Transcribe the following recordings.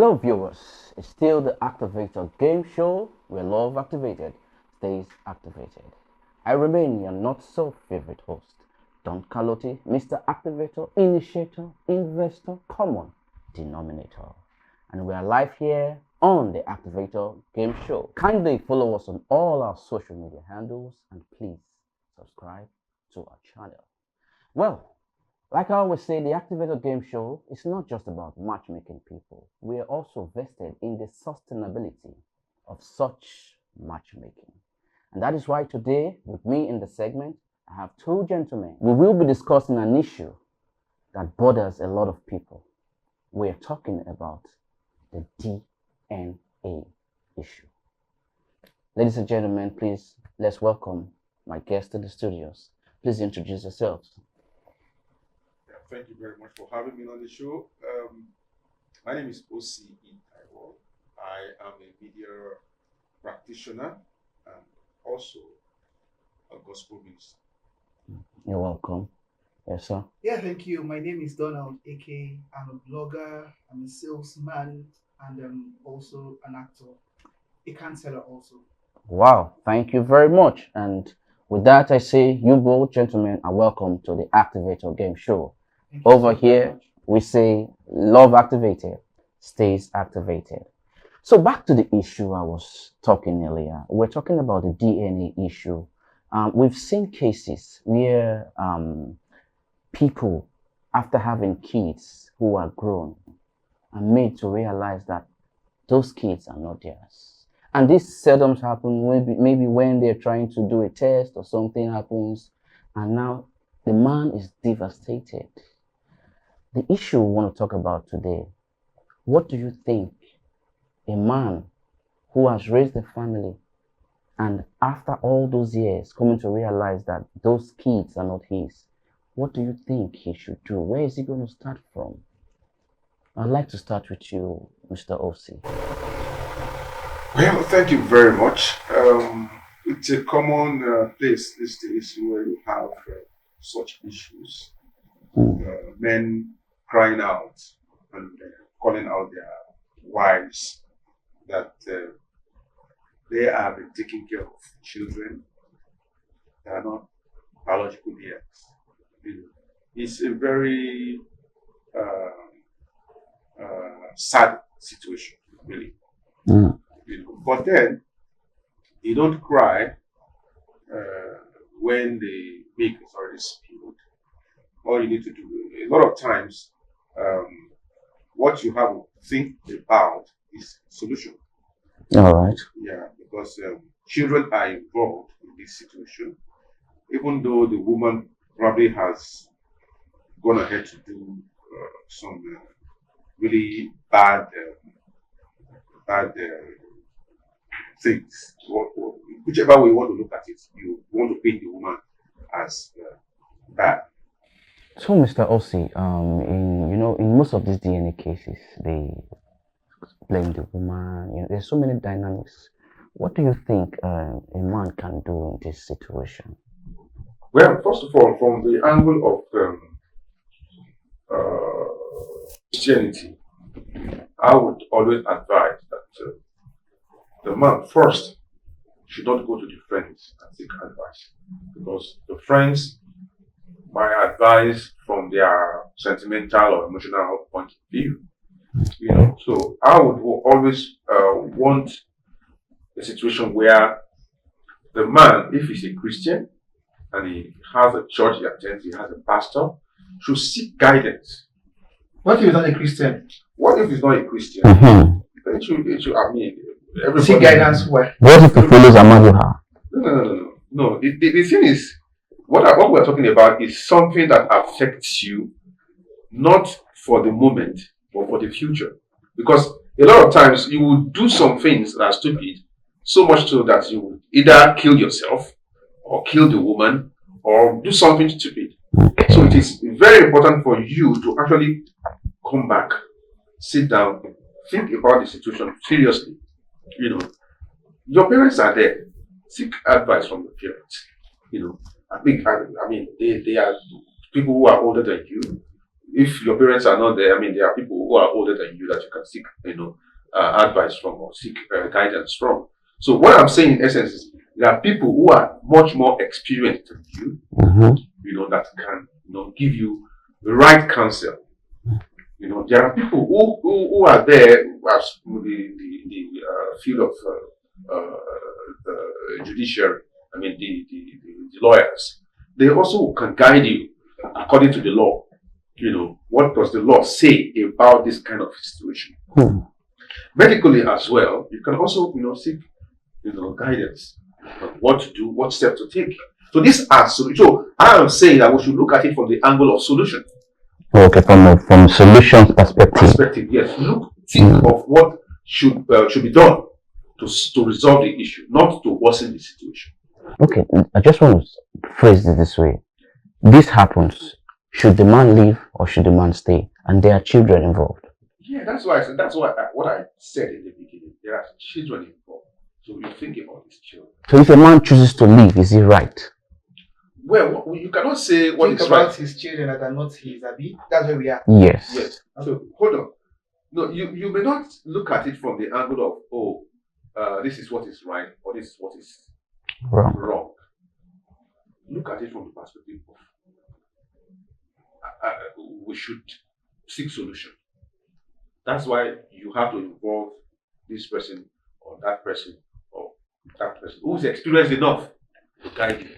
Hello viewers, it's still the Activator Game Show where love activated stays activated. I remain your not so favorite host, Don Karlotti, Mr. Activator, Initiator, Investor, Common Denominator. And we are live here on the Activator Game Show. Kindly follow us on all our social media handles and please subscribe to our channel. Well, like I always say, the Activator Game Show is not just about matchmaking people. We are also vested in the sustainability of such matchmaking. And that is why today, with me in the segment, I have two gentlemen. We will be discussing an issue that bothers a lot of people. We are talking about the DNA issue. Ladies and gentlemen, please, let's welcome my guest to the studios. Please introduce yourselves. Thank you very much for having me on the show. My name is O.C. Taiwo. I am a media practitioner and also a gospel minister. You're welcome. Yes, sir. Yeah, thank you. My name is Donald, aka I'm a blogger, I'm a salesman, and I'm also an actor, a counselor also. Wow, thank you very much. And with that, I say you both gentlemen are welcome to the Activator Game Show. Thank you Over so here, much. we say love activated stays activated. So back to the issue I was talking earlier. We're talking about the DNA issue. We've seen cases where people, after having kids who are grown, are made to realize that those kids are not theirs. And this seldom happens maybe when they're trying to do a test or something happens, and now the man is devastated. The issue we want to talk about today, what do you think a man who has raised a family and after all those years coming to realize that those kids are not his, what do you think he should do? Where is he going to start from? I'd like to start with you, Mr. O.C. Well, thank you very much. It's a common place these days where you have such issues. Men crying out and calling out their wives that they have been taking care of children that are not biological heirs. It's a very sad situation, really. But then you don't cry when the milk is already spilled. All you need to do, a lot of times, what you have to think about is solution. All right. Yeah, because children are involved in this situation, even though the woman probably has gone ahead to do some really bad things. Whichever way you want to look at it, you want to paint the woman as bad. So, Mr. O.C., in most of these DNA cases, they blame the woman. There's so many dynamics. What do you think a man can do in this situation? Well, first of all, from the angle of Christianity, I would always advise that the man first should not go to the friends and seek advice, because the friends might advise from their sentimental or emotional point of view. So I would always want a situation where the man, if he's a Christian and he has a church he attends, he has a pastor, should seek guidance. What if you're not a Christian? What if he's not a Christian? It should, I mean, everybody. Seek guidance where? What if he follows Amaduha? No. The thing is, what we're talking about is something that affects you, not for the moment, but for the future. Because a lot of times you will do some things that are stupid, so much so that you will either kill yourself, or kill the woman, or do something stupid. So it is very important for you to actually come back, sit down, think about the situation seriously. Your parents are there. Seek advice from your parents. I mean, they are people who are older than you. if your parents are not there, I mean, there are people who are older than you that you can seek, advice from or seek guidance from. So what I'm saying in essence is there are people who are much more experienced than you, that can, give you the right counsel. There are people who are there as the field of judiciary. I mean, the lawyers. They also can guide you according to the law. What does the law say about this kind of situation? Medically as well, you can also, seek, guidance on what to do, what steps to take. So these are so I am saying that we should look at it from the angle of solution. Okay, from solution perspective. Yes. Think of what should be done to resolve the issue, not to worsen the situation. Okay, I just want to phrase it this way. This happens. Should the man leave or should the man stay? And there are children involved. Yeah, that's why I said. That's what I said in the beginning. There are children involved, so you think about these children. So if a man chooses to leave, is he right? Well, you cannot say what Think is about right. his children that are not his, Abi. That's where we are. Yes. So hold on. No, you may not look at it from the angle of this is what is right or this is what is wrong. Look at it from the perspective of we should seek solution. That's why you have to involve this person or that person who's experienced enough to guide you.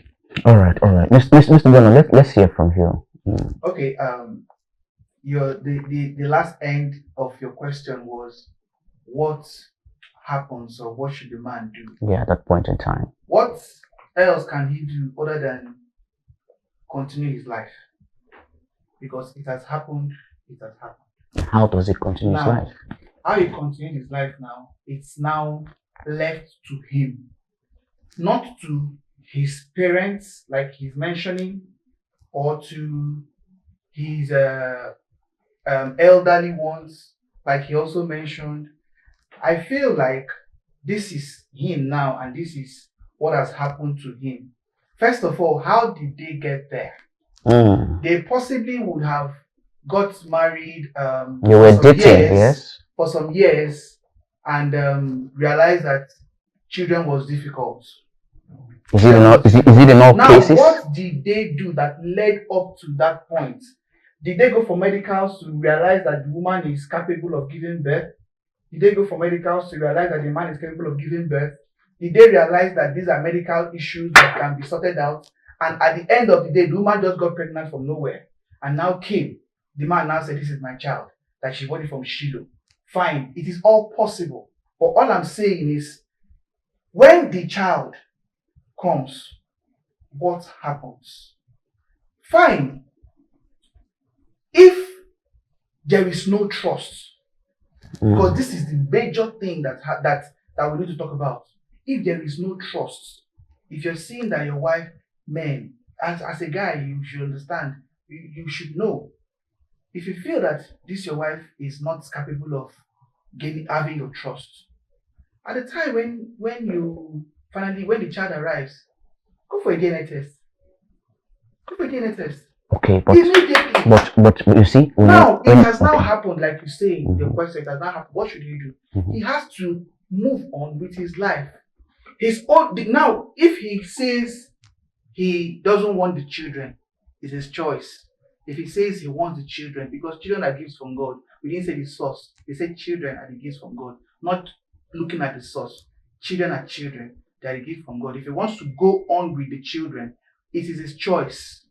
All right. Mr. Donald, let's hear from you. Okay. The last end of your question was what happens or what should the man do? Yeah, at that point in time. What else can he do other than continue his life? Because it has happened. How does it continue his life? How he continues his life now, it's now left to him. Not to his parents, like he's mentioning, or to his elderly ones, like he also mentioned. I feel like this is him now, and this is what has happened to him. First of all, how did they get there? They possibly would have got married. You were dating, yes? For some years, and realized that children was difficult. Is it in all cases? Now, what did they do that led up to that point? Did they go for medicals to realize that the woman is capable of giving birth? Did they go for medicals to realize that the man is capable of giving birth? Did they realize that these are medical issues that can be sorted out? And at the end of the day, the woman just got pregnant from nowhere and now came. The man now said, "This is my child," that she bought it from Shiloh. Fine, it is all possible. But all I'm saying is, when the child comes, what happens? Fine. If there is no trust, because this is the major thing that we need to talk about. If there is no trust, if you're seeing that your wife, man, as a guy, you should understand, you should know. If you feel that your wife is not capable of having your trust, at the time when the child arrives, go for a DNA test. Okay, Immediately. but you see, now it has now happened, like you say in your question. It has now happened. What should he do? He has to move on with his life. Now, if he says he doesn't want the children, it's his choice. If he says he wants the children, because children are gifts from God, we didn't say the source. They said children are the gifts from God, not looking at the source. Children are children. They are the gift from God. If he wants to go on with the children, it is his choice.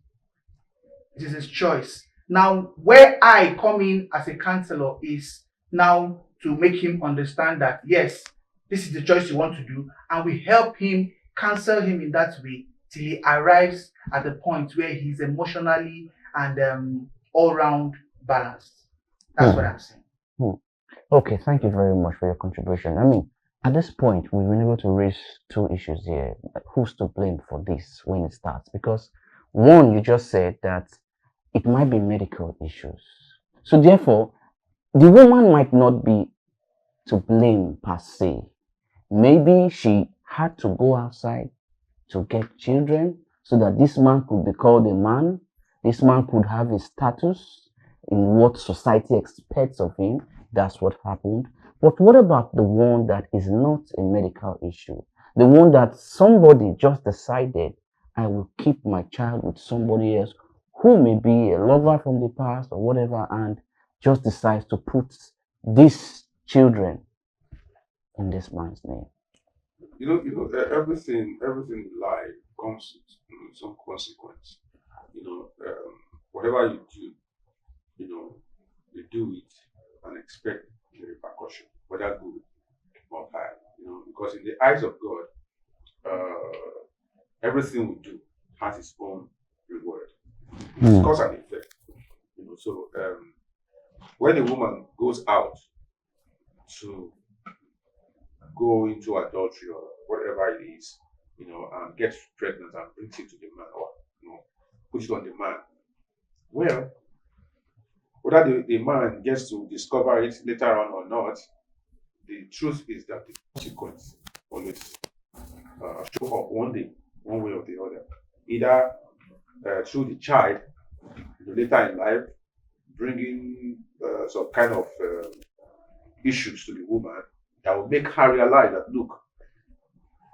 It is his choice. Now, where I come in as a counselor is now to make him understand that, yes, this is the choice you want to do, and we help him, counsel him in that way till he arrives at the point where he's emotionally and all-round balanced. That's what I'm saying. Okay, thank you very much for your contribution. I mean, at this point, we've been able to raise two issues here. Who's to blame for this when it starts? Because one, you just said that it might be medical issues. So therefore, the woman might not be to blame per se. Maybe she had to go outside to get children so that this man could be called a man. This man could have his status. in what society expects of him. That's what happened. But what about the one that is not a medical issue? The one that somebody just decided, I will keep my child with somebody else who may be a lover from the past or whatever, and just decides to put these children in this man's name. Everything in life comes with some consequence. Whatever you do, you do it and expect the repercussion, whether good or bad. Because in the eyes of God, everything we do has its own reward. It's cause and effect. So when a woman goes out to go into adultery or whatever it is, and gets pregnant and brings it to the man, or puts it on the man. Well, whether the man gets to discover it later on or not, the truth is that the consequence always show up one day, one way or the other. Either through the child, later in life, bringing some kind of issues to the woman that will make her realize that, look,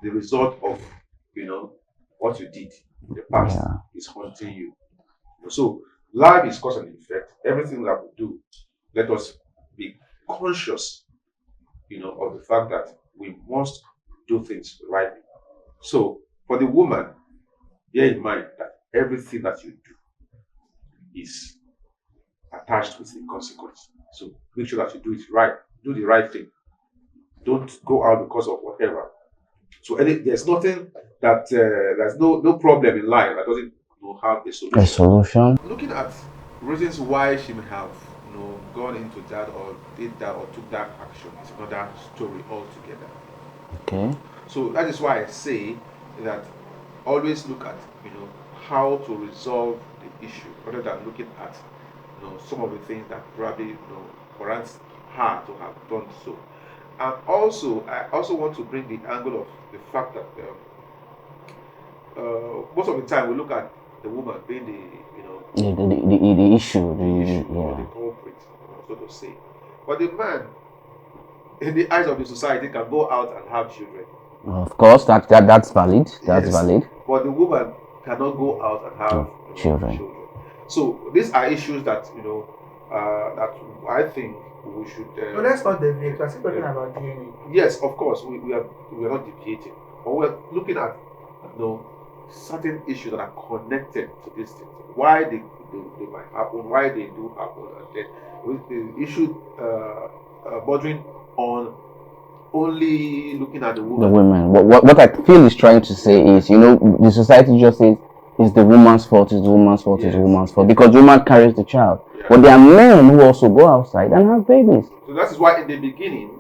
the result of what you did in the past is haunting you. So life is cause and effect. Everything that we do, let us be conscious, of the fact that we must do things rightly. So for the woman, bear in mind that everything that you do is attached with a consequence. So make sure that you do it right. Do the right thing. Don't go out because of whatever. So there's nothing that there's no problem in life that doesn't have a solution. A solution. Looking at reasons why she may have gone into that or did that or took that action is another story altogether. Okay. So that is why I say that always look at how to resolve the issue rather than looking at some of the things that probably warrants her to have done so. And also, I also want to bring the angle of the fact that most of the time we look at the woman being the issue, or the culprit, so to say. But the man, in the eyes of the society, can go out and have children. Of course, that's valid. That's valid. But the woman cannot go out and have children. So these are issues that that I think we should. No, let's not deviate. We're still talking about DNA. Yes, of course, we are not deviating, but we're looking at certain issues that are connected to these things. Why they might happen, why they do happen, and then with the issue bordering on only looking at the woman. The women. What I feel is trying to say is, the society just says it's the woman's fault, it's the woman's fault, it's the woman's fault, because the woman carries the child. Yeah. But there are men who also go outside and have babies. So that is why in the beginning,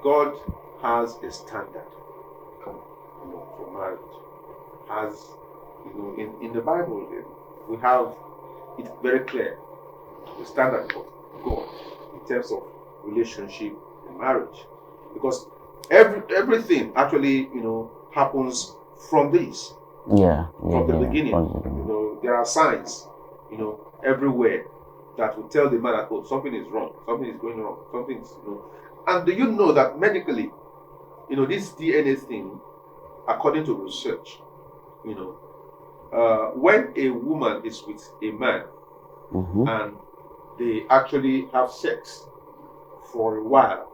God has a standard for marriage. As in the Bible, we have it very clear, the standard of God in terms of relationship and marriage, because everything actually happens from this. From the beginning. There are signs everywhere that will tell the man that something is wrong, something is going wrong, something is and do you know that medically this DNA thing, according to research, when a woman is with a man and they actually have sex for a while,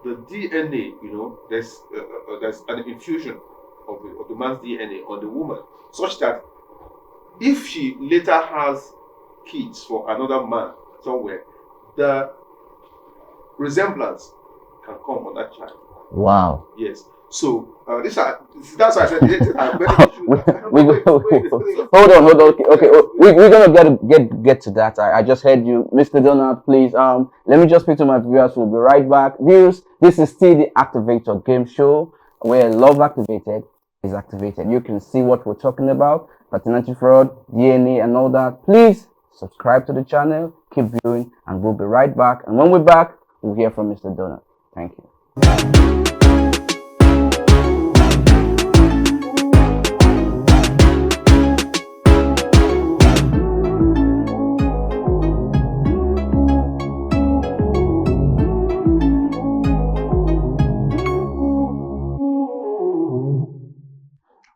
the DNA, there's an infusion of the man's DNA on the woman, such that if she later has kids for another man somewhere, the resemblance can come on that child. Wow. Yes. So that's why I said hold on. Okay. We're gonna get to that. I just heard you, Mr. Donald. Please, let me just speak to my viewers. We'll be right back. Viewers, this is still the Activator Game Show, where love activated is activated. You can see what we're talking about: paternity fraud, DNA, and all that. Please subscribe to the channel. Keep viewing, and we'll be right back. And when we're back, we'll hear from Mr. Donald. Thank you.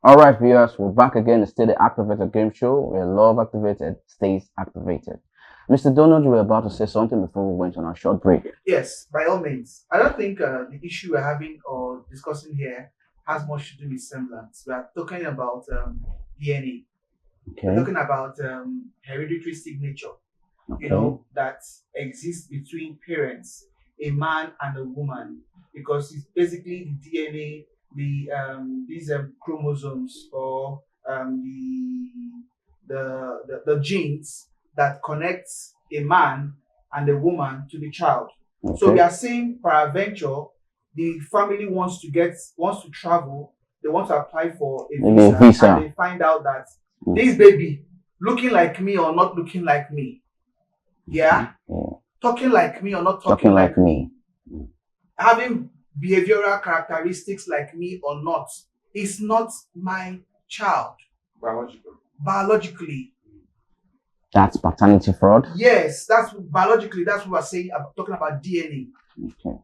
Alright, viewers, we're back again. It's still the Activator Game Show where love activated stays activated. Mr. Donald, you were about to say something before we went on our short break. Yes, by all means. I don't think the issue we're having or discussing here has much to do with semblance. We are talking about DNA. We're Okay. talking about hereditary signature, Okay. that exists between parents, a man and a woman, because it's basically the DNA, these chromosomes or the genes that connects a man and a woman to the child. So we Okay. are saying peradventure, the family wants to travel, they want to apply for a Maybe a visa, visa. and they find out that this baby looking like me or not looking like me, yeah, Yeah. talking like me or not Talking like me. having behavioral characteristics like me or not, is not my child biologically. That's paternity fraud. Yes, that's biologically, that's what we're saying, talking about DNA. Okay.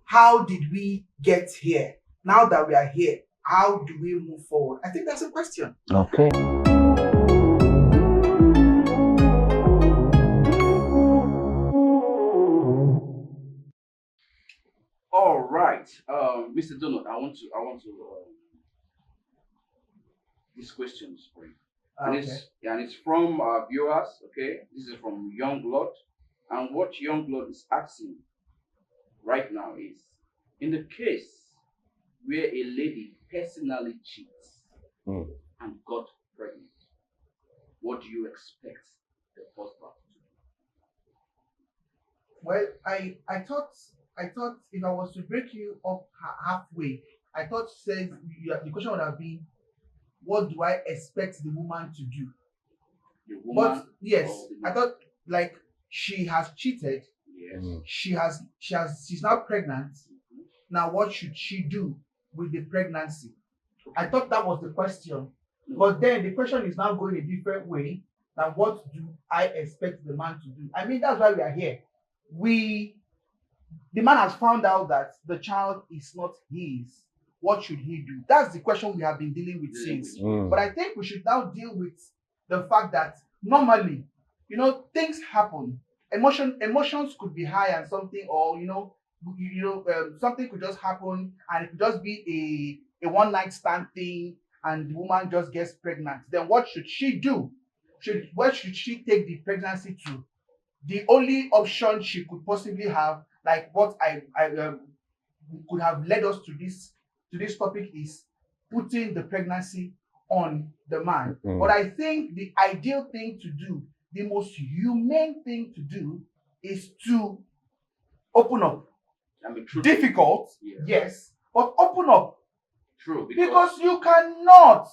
How did we get here? Now that we are here, how do we move forward? I think that's a question. Okay. All right, Mr. Donald, I want to these questions for you, and it's from our viewers. Okay, this is from Youngblood, and what Youngblood is asking right now is, in the case where a lady personally cheats and got pregnant, what do you expect the husband to do? Well, I thought if I was to break you up halfway, I thought says the question would have been, what do I expect the woman to do? The woman, But yes, or the I man? thought like she has cheated, Yes. she's now pregnant. Now what should she do with the pregnancy? I thought that was the question. But then the question is now going a different way. Now what do I expect the man to do? I mean, that's why we are here. The man has found out that the child is not his. What should he do? That's the question we have been dealing with since. But I think we should now deal with the fact that normally, things happen. Emotions could be high and something, or something could just happen, and it could just be a one night stand thing, and the woman just gets pregnant. Then what should she do? Where should she take the pregnancy to? The only option she could possibly have, like what I could have led us to this topic, is putting the pregnancy on the man. But I think the ideal thing to do, the most humane thing to do, is to open up. I mean, true. Difficult, yes, but open up. True, Because you cannot,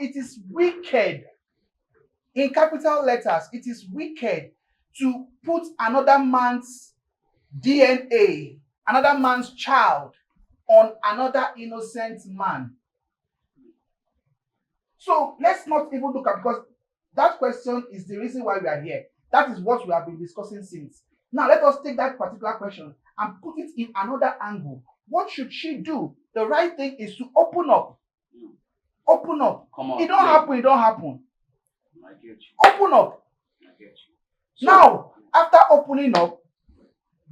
it is wicked. In capital letters, it is wicked to put another man's DNA, another man's child, on another innocent man. So let's not even look at, because that question is the reason why we are here. That is what we have been discussing since. Now let us take that particular question and put it in another angle. What should she do? The right thing is to open up. Open up. Come on, it don't happen. I get you. Open up. I get you. So, now, after opening up,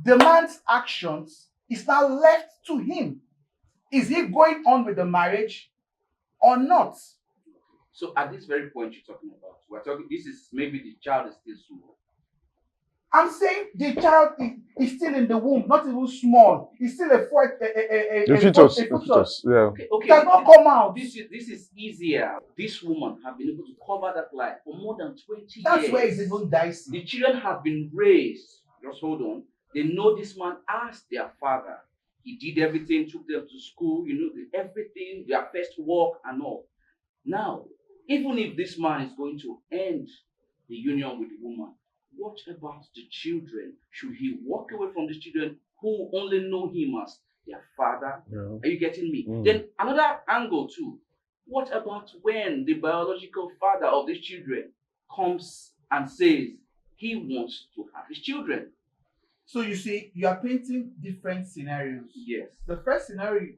the man's actions is now left to him. Is he going on with the marriage or not? So at this very point you're talking about, this is maybe the child is still small. I'm saying the child is still in the womb, not even small. It's still a fetus. Yeah. Okay. It has not come out. This is easier. This woman have been able to cover that lie for more than 20 years. That's where it's even dicey. The children have been raised. Just hold on. They know this man as their father. He did everything, took them to school, everything, their first work and all. Now, even if this man is going to end the union with the woman, what about the children? Should he walk away from the children who only know him as their father? Yeah. Are you getting me? Then another angle too. What about when the biological father of these children comes and says he wants to have his children? So you see, you are painting different scenarios. Yes. The first scenario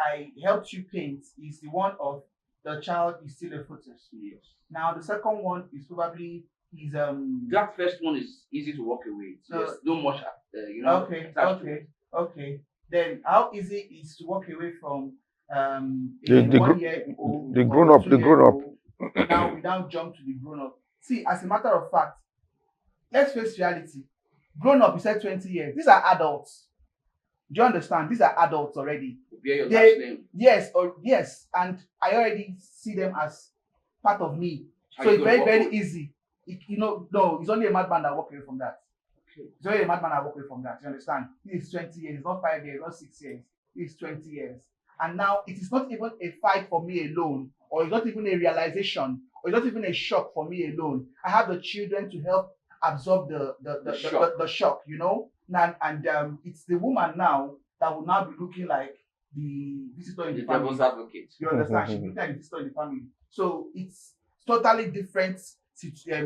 I helped you paint is the one of the child is still a fetus. Yes. Now the second one is probably is That first one is easy to walk away. Yes, no much, okay. Then how easy is to walk away from The, a the, 1 year old the or grown a up, the 2 year grown up. old? Now we now jump to the grown up. See, as a matter of fact, let's face reality. Grown up, you said 20 years. These are adults. Do you understand? These are adults already. Yes, and I already see them as part of me. So it's very, very easy. No, it's only a madman that walk away from that. Okay. It's only a madman that walk away from that. You understand? This is 20 years, not 5 years, not 6 years. This is 20 years. And now it is not even a fight for me alone, or it's not even a realization, or it's not even a shock for me alone. I have the children to help absorb the shock, you know. And it's the woman now that will now be looking like the visitor in the family. Devil's advocate. You understand? She's looking like the visitor in the family. So it's totally different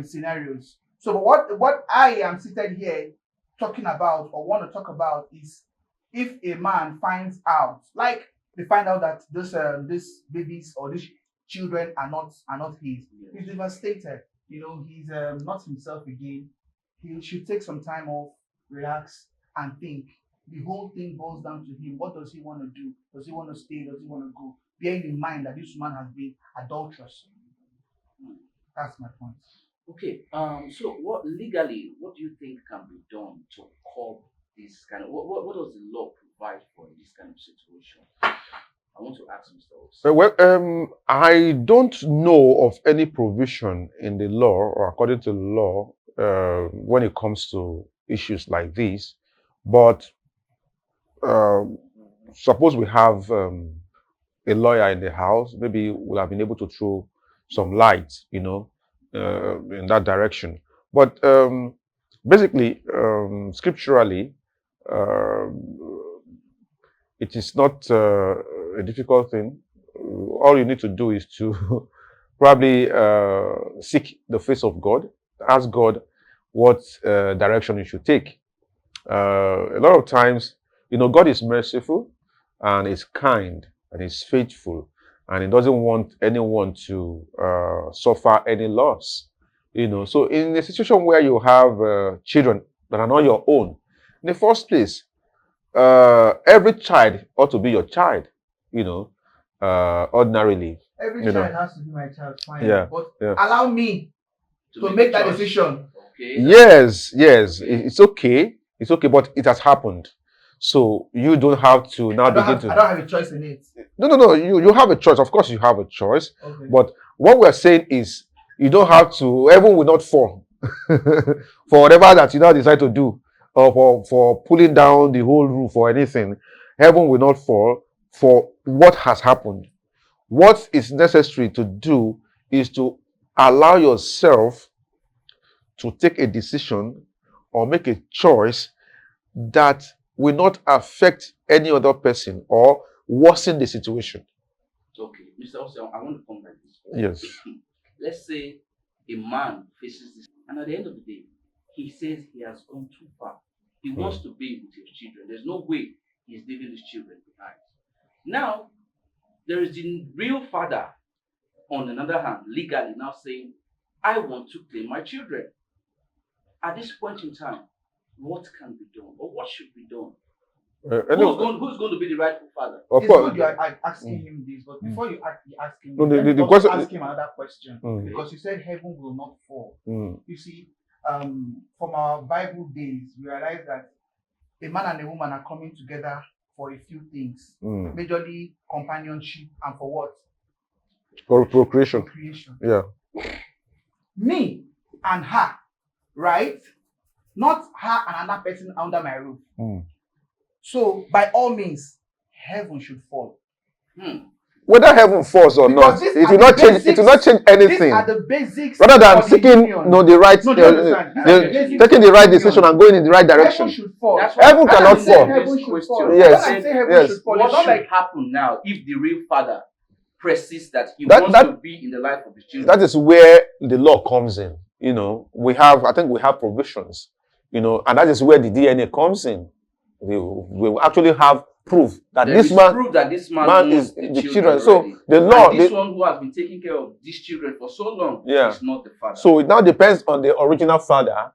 scenarios. So what I am seated here talking about or want to talk about is if a man finds out, like they find out that this babies or these children are not his. He's devastated. You know, he's not himself again. He should take some time off, relax, and think. The whole thing boils down to him. What does he want to do? Does he want to stay? Does he want to go? Bearing in mind that this woman has been adulterous. That's my point. Okay. So what legally, what do you think can be done to curb this kind of what does the law provide for in this kind of situation? I want to ask Mr. Oaks. Well, I don't know of any provision in the law or according to the law when it comes to issues like this. But suppose we have a lawyer in the house, maybe we'll have been able to throw some light, you know, in that direction. But basically, scripturally, it is not a difficult thing. All you need to do is to probably seek the face of God, ask God what direction you should take. A lot of times, you know, God is merciful and is kind and is faithful, and He doesn't want anyone to suffer any loss. You know, so in a situation where you have children that are not your own, in the first place, every child ought to be your child. You know, ordinarily. Every you child know. has to be my child, fine. Yeah, But yeah. allow me to make that decision. Okay. Yes, it's okay. It's okay, but it has happened. So you don't have to now I don't begin have a choice in it. No. You have a choice. Of course, you have a choice. Okay. But what we're saying is, you don't have to. Heaven will not fall for whatever that you now decide to do, or for pulling down the whole roof or anything. Heaven will not fall for what has happened. What is necessary to do is to allow yourself to take a decision or make a choice that will not affect any other person or worsen the situation. Okay, Mr. Oaks, I want to come like this. Yes. Let's say a man faces this, and at the end of the day, he says he has gone too far. He wants to be with his children. There's no way he's leaving his children behind. Now, there is the real father, on another hand, legally now saying, I want to claim my children. At this point in time, what can be done, or what should be done? Who's going to be the rightful father? Of It's course. good you are asking him this, but before you ask him, No, let me the also question- ask him another question. Because you said heaven will not fall. You see, from our Bible days, we realize that a man and a woman are coming together for a few things, majorly companionship, and for what? For procreation. Procreation. Yeah. Me and her, right? Not her and another person under my roof. So, by all means, heaven should fall. Whether heaven falls or Because not, it will not change. It will not change anything. These are the basics. Rather than for the seeking union. the right, No, do you understand? These are the basics taking the for right union. decision and going in the right direction. Heaven should fall. That's Heaven what- cannot I'm saying fall. Heaven this should question. fall. Yes, When I say heaven yes. should fall, What it's not should like happen now if the real father presses that he That- wants that- to be in the life of his children? That is where the law comes in. You know, I think we have provisions. You know, and that is where the DNA comes in. We will actually have prove that There this is man proof that this man is owns the children. So already. the law, And this one who has been taking care of these children for so long is not the father. So it now depends on the original father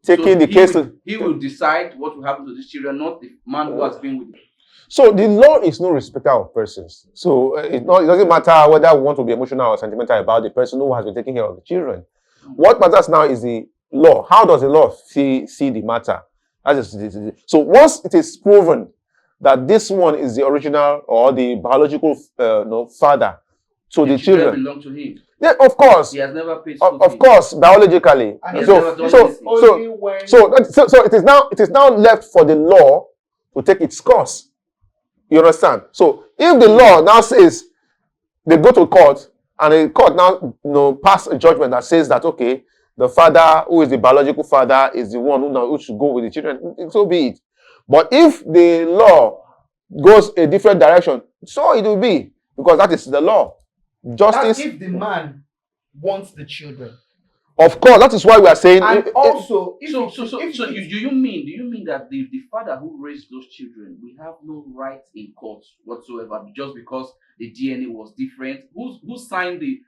taking the case. He will decide what will happen to these children, not the man who has been with them. So the law is no respecter of persons. So it doesn't matter whether we want to be emotional or sentimental about the person who has been taking care of the children. What matters now is the law. How does the law see the matter? So once it is proven that this one is the original or the biological father to the children belong to him. Yeah, of course. He has never paid of course, biologically. So it is now left for the law to take its course. You understand? So if the law now says they go to court and the court now pass a judgment that says that okay, the father who is the biological father is the one who should go with the children, so be it. But if the law goes a different direction, so it will be, because that is the law. Justice. That's if the man wants the children. Of course, that is why we are saying. And also, do you mean that the father who raised those children, we have no right in court whatsoever just because the DNA was different? Who signed the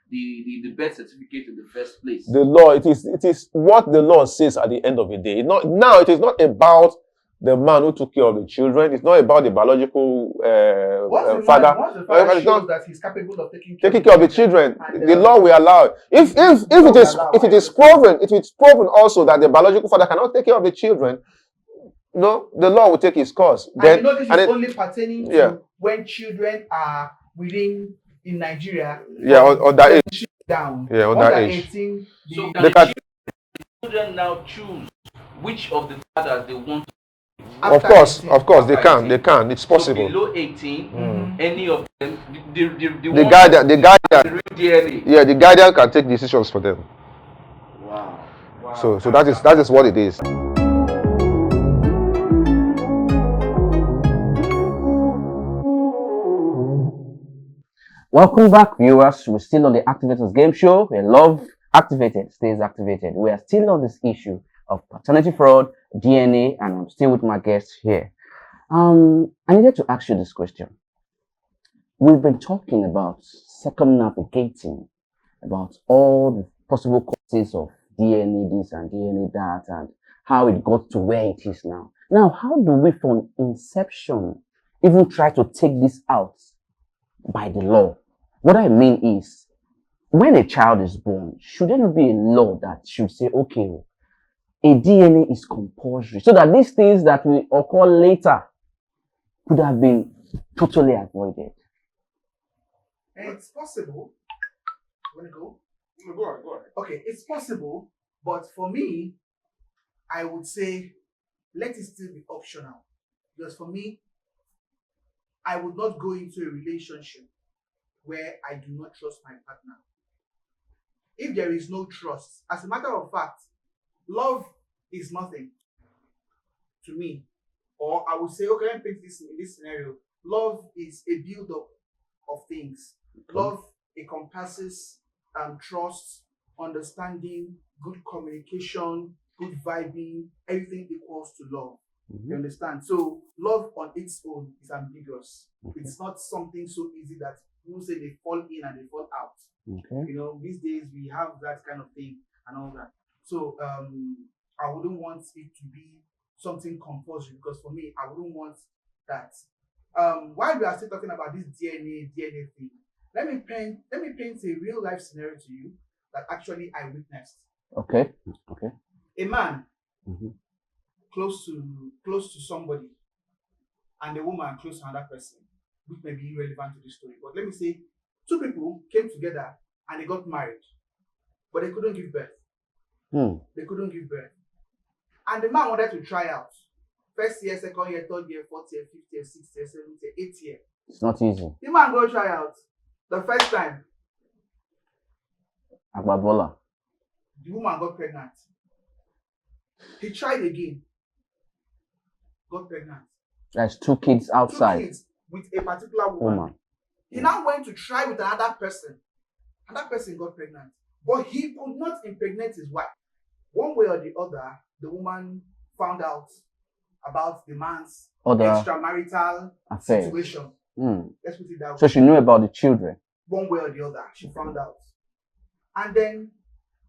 birth certificate in the first place? The law. It is what the law says at the end of the day. It is not about the man who took care of the children. It's not about the biological father. Once the father shows that he's capable of taking care of the children, the law will allow it. If it is proven also that the biological father cannot take care of the children, no, the law will take its course. This is only pertaining to when children are in Nigeria. On that age. Down. Yeah, on that age. 18, so the children now choose which of the fathers they want. Of course, they can. It's possible. So below 18, any of them, the guardian can take decisions for them. Wow. So that is what it is. Welcome back, viewers. We're still on the Activators Game Show. We love activated, stays activated. We are still on this issue of paternity fraud, DNA, and I'm still with my guests here. I needed to ask you this question. We've been talking about circumnavigating, about all the possible causes of DNA this and DNA that, and how it got to where it is now. Now, how do we from inception even try to take this out by the law? What I mean is, when a child is born, should there not be a law that should say, okay, a DNA is compulsory, so that these things that will occur later could have been totally avoided? It's possible. Want to go? No, go on. Okay, it's possible, but for me, I would say let it still be optional. Because for me, I would not go into a relationship where I do not trust my partner. If there is no trust, as a matter of fact, love is nothing to me. Or I would say, okay, let me put this in this scenario. Love is a build-up of things. Love encompasses trust, understanding, good communication, good vibing, everything equals to love. Mm-hmm. You understand? So love on its own is ambiguous. Okay. It's not something so easy that people say they fall in and they fall out. Okay. You know, these days we have that kind of thing and all that. So I wouldn't want it to be something compulsory, because for me, I wouldn't want that. While we are still talking about this DNA thing, let me paint a real life scenario to you that actually I witnessed. Okay. A man close to somebody, and a woman close to another person, which may be irrelevant to the story. But let me say, two people came together and they got married, but they couldn't give birth. They couldn't give birth. And the man wanted to try out. First year, second year, third year, fourth year, fifth year, sixth year, seventh year, eighth year. It's not easy. The man go try out. The first time, Agbabola. the woman got pregnant. He tried again. Got pregnant. There's 2 kids outside. 2 kids with a particular woman. He now went to try with another person. Another person got pregnant. But he could not impregnate his wife. One way or the other, the woman found out about the man's Other extramarital affairs. situation. Mm. Let's put it that way. So she knew about the children. One way or the other, she found out. And then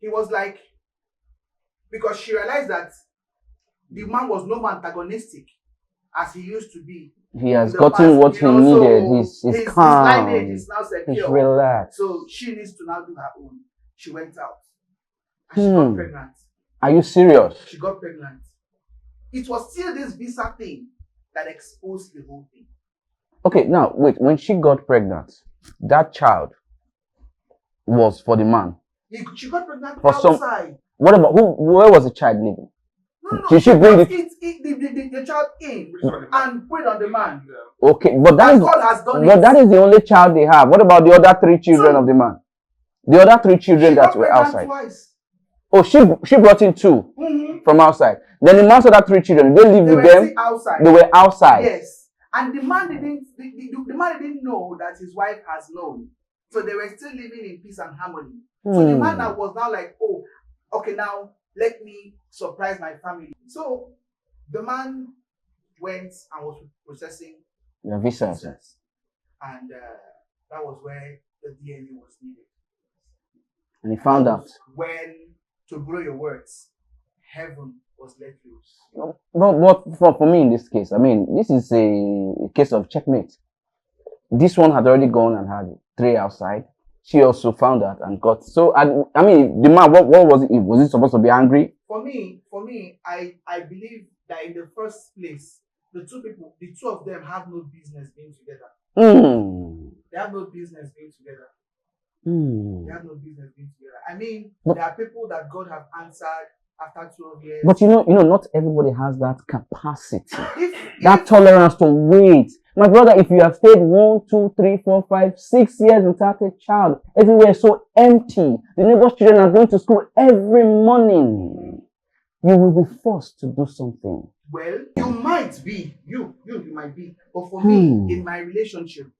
he was like, because she realized that the man was no more antagonistic as he used to be. He has in the gotten past, what you he know, needed. so He's his calm. lineage is now secure. He's relaxed. So she needs to now do her own. She went out and she got pregnant. Are you serious? She got pregnant. It was still this visa thing that exposed the whole thing. Okay, now wait. When she got pregnant, that child was for the man. She got pregnant For outside. What about who? Where was the child living? No. Did she bring the child in and put it on the man. Okay, but that is God has done it. but that is the only child they have. What about the other 3 children of the man? The other 3 children that were outside. Twice. Oh, she brought in 2 from outside. Then the man's other 3 children, they live with them. Outside. They were outside. Yes, and the man didn't know that his wife has known, so they were still living in peace and harmony. So the man now was now like, oh, okay, now let me surprise my family. So the man went and was processing The visa. and that was where the DNA was needed. And he found out. When, to borrow your words, heaven was let loose. But for me in this case, I mean, this is a case of checkmate. This one had already gone and had 3 outside. She also found out and got. So, I mean, the man, what was it? Was he supposed to be angry? For me, I believe that in the first place, the 2 of them have no business being together. They have no business being together. They have no business being together. I mean, there are people that God have answered after 12 years. But you know, not everybody has that capacity, that tolerance to wait. My brother, if you have stayed 1, 2, 3, 4, 5, 6 years without a child, everywhere is so empty. The neighbor's children are going to school every morning. You will be forced to do something. Well, you might be, you might be, but for me, in my relationship,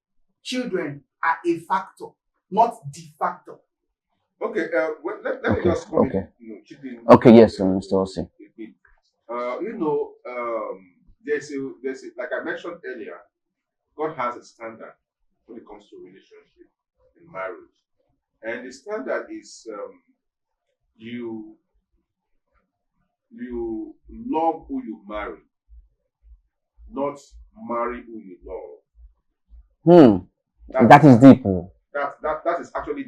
children are a factor, not the factor. Okay, let me just comment. Okay. Chip in. Okay, yes, Mr. Osei. There's a, like I mentioned earlier, God has a standard when it comes to relationship in marriage, and the standard is you love who you marry, not marry who you love. That is deep. That is actually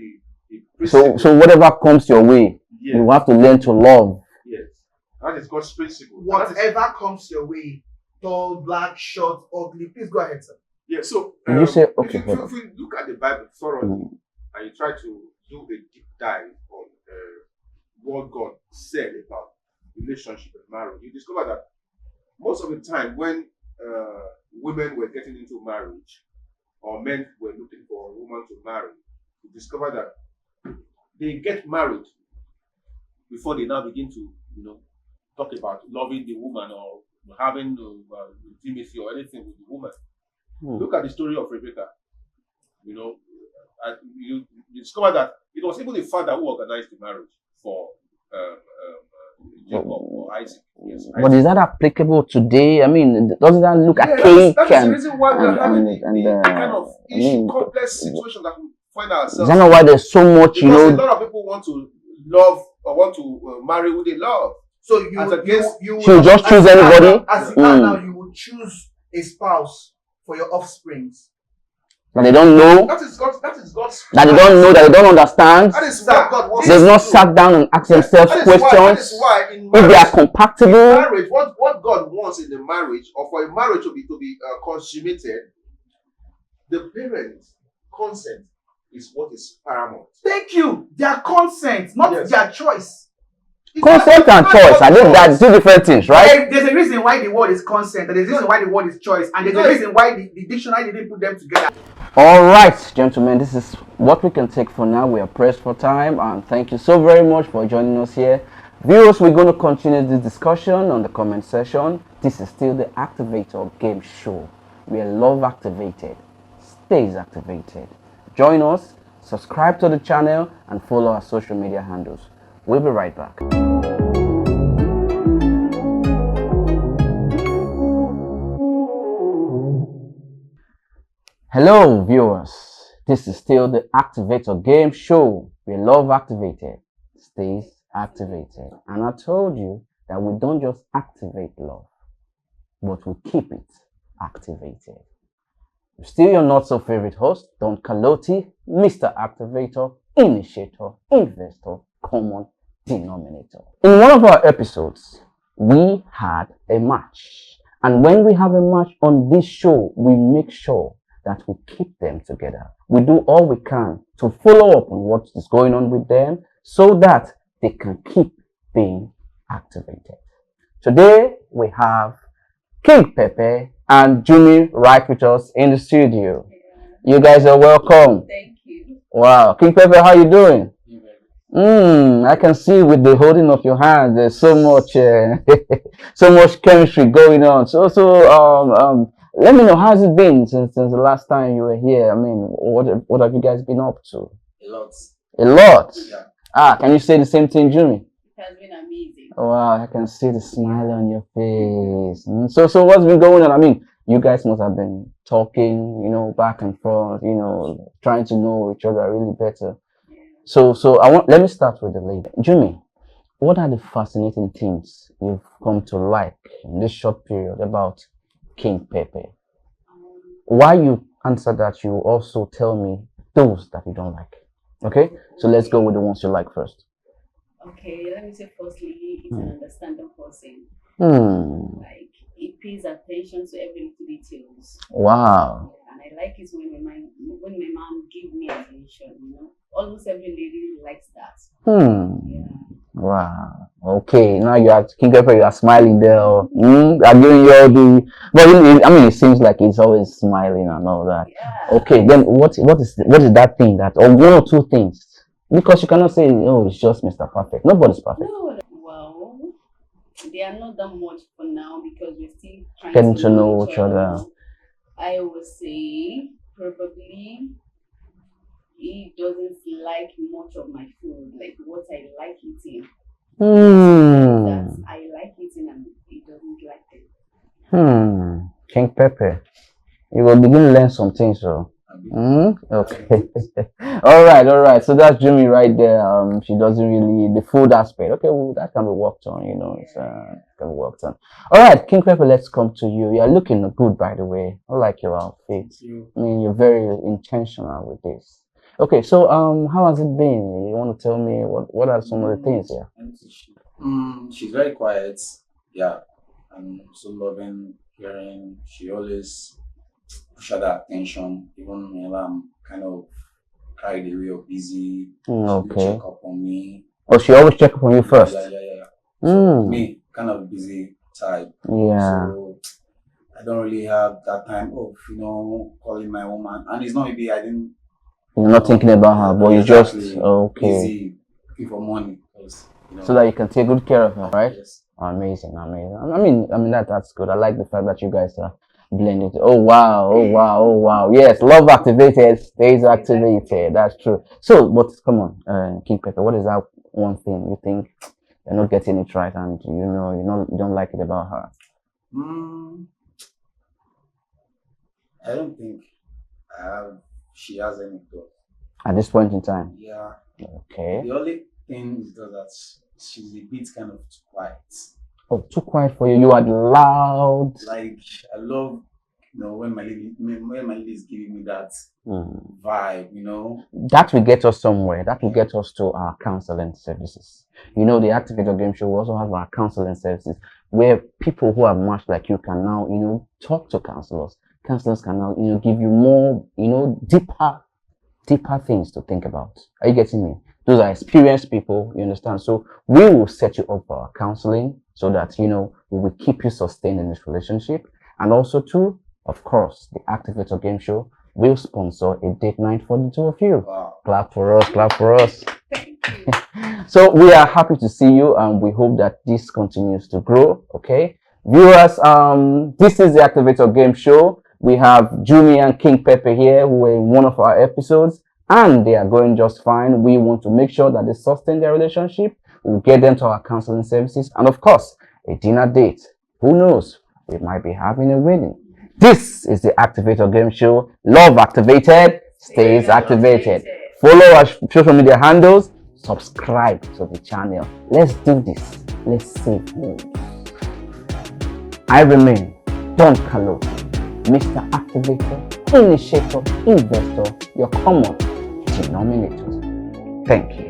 the principle. So whatever comes your way, yes. You have to learn to love. Yes, that is God's principle. Whatever comes your way, tall, black, short, ugly. Please go ahead, sir. Yeah. So you say okay. If you look at the Bible thoroughly and you try to do a deep dive on what God said about relationship and marriage, you discover that most of the time when women were getting into marriage or men were looking for a woman to marry, you discover that they get married before they now begin to, talk about loving the woman or having intimacy or anything with the woman. Look at the story of Rebecca. You discover that it was even the father who organized the marriage for Jacob or Isaac. Yes, Isaac. But is that applicable today? I mean, doesn't that look archaic? That's the reason why we're having the kind of complex situation that we find ourselves. Is that not why there's so much, because a lot of people want to love or want to marry who they love. So you just choose anybody. As you are now, you will choose a spouse for your offsprings. That they don't know. That is God's. That they don't know. That they don't understand. That is what God wants. They've not sat down and asked themselves questions. That is why in marriage, if they are compatible. In marriage, what God wants in the marriage, or for a marriage to be consummated, the parents' consent is what is paramount. Thank you. Their consent, not their choice. Consent and choice, I think that's 2 different things, right? There's a reason why the word is consent, and there's a reason why the word is choice, and there's a reason why the dictionary didn't put them together. All right, gentlemen, this is what we can take for now. We are pressed for time, and thank you so very much for joining us here. Viewers, we're going to continue this discussion on the comment section. This is still the Activator Game Show, where love activated stays activated. Join us, subscribe to the channel, and follow our social media handles. We'll be right back. Hello, viewers. This is still the Activator Game show. We love activated, stays activated. And I told you that we don't just activate love, but we keep it activated. Still your not so favorite host, Don Karlotti, Mr. Activator, Initiator, Investor, Common Denominator. In one of our episodes, we had a match. And when we have a match on this show, we make sure that we keep them together. We do all we can to follow up on what is going on with them so that they can keep being activated. Today, we have King Pepe and Jimmy right with us in the studio. You guys are welcome. Thank you. Wow. King Pepe, how you doing? I can see with the holding of your hands, there's so much, so much chemistry going on. So, let me know, how's it been since the last time you were here? I mean, what have you guys been up to? A lot. A lot. Yeah. Can you say the same thing, Jimmy? It has been amazing. Wow, I can see the smile on your face. So what's been going on? I mean, you guys must have been talking, back and forth, trying to know each other really better. So let me start with the lady. Jimmy, what are the fascinating things you've come to like in this short period about King Pepe? While you answer that, you also tell me those that you don't like. Okay? So let's go with the ones you like first. Okay, let me say firstly, it's an understanding person. Like, he pays attention to every little details. Wow. And I like it when my mom gives me attention, Almost every lady likes that. Yeah. Wow. Okay. Now you are King Pepper. You are smiling there. I'm giving you all the. But it seems like he's always smiling and all that. Yeah. Okay. Then what is that thing that, or one or two things? Because you cannot say, it's just Mr. Perfect. Nobody's perfect. No. Well, they are not that much for now because we're still trying Getting to know each other. I would say probably he doesn't like much of my food, like what I like eating. That I like eating and he doesn't like it. King Pepe, you will begin to learn some things, so. Okay. all right. So that's Jimmy right there. She doesn't really the food aspect. Okay, well, that can be worked on. It's can be worked on. All right, King Pepper, let's come to you. You're looking good, by the way. I like your outfit. I mean, you're very intentional with this. Okay, so how has it been? You want to tell me what are some of the things here? She's very quiet. Yeah, I'm so loving, caring. She always push her that attention, even whenever I'm kind of carried away or busy. She will check up on me. Oh, she always check up on you first. Yeah. So me, kind of busy type. Yeah. So I don't really have that time of calling my woman, and it's not maybe You're not thinking about her, but you just busy looking for money. So that you can take good care of her, right? Yes. Amazing. I mean that's good. I like the fact that you guys are blended. Oh wow. Yes, love activated, stays activated. That's true. So, but come on, King Pepper, what is that one thing you think you're not getting it right, and you don't like it about her? I don't think she has any thought. At this point in time? Yeah. Okay. The only thing is that she's a bit kind of too quiet. Oh, too quiet for you. You are loud. Like, I love, when my lady is giving me that vibe, That will get us somewhere. That will get us to our counseling services. The Activator Game Show also has our counseling services where people who are much like you can now, talk to counselors. Counselors can now, give you more, deeper things to think about. Are you getting me? Those are experienced people, you understand? So we will set you up for our counseling so that, we will keep you sustained in this relationship. And also too, of course, the Activator Game Show will sponsor a date night for the two of you. Wow. Clap for us. Thank you. So we are happy to see you and we hope that this continues to grow. Okay. Viewers, this is the Activator Game Show. We have Jimmy and King Pepe here who were in one of our episodes and they are going just fine. We want to make sure that they sustain their relationship. We'll get them to our counseling services and of course, a dinner date. Who knows? We might be having a wedding. This is the Activator Game Show. Love activated, stays activated. Follow our social media handles. Subscribe to the channel. Let's do this. Let's save moves. I remain Don Karlotti, Mr. Activator, Initiator, Investor, your common denominator. Thank you.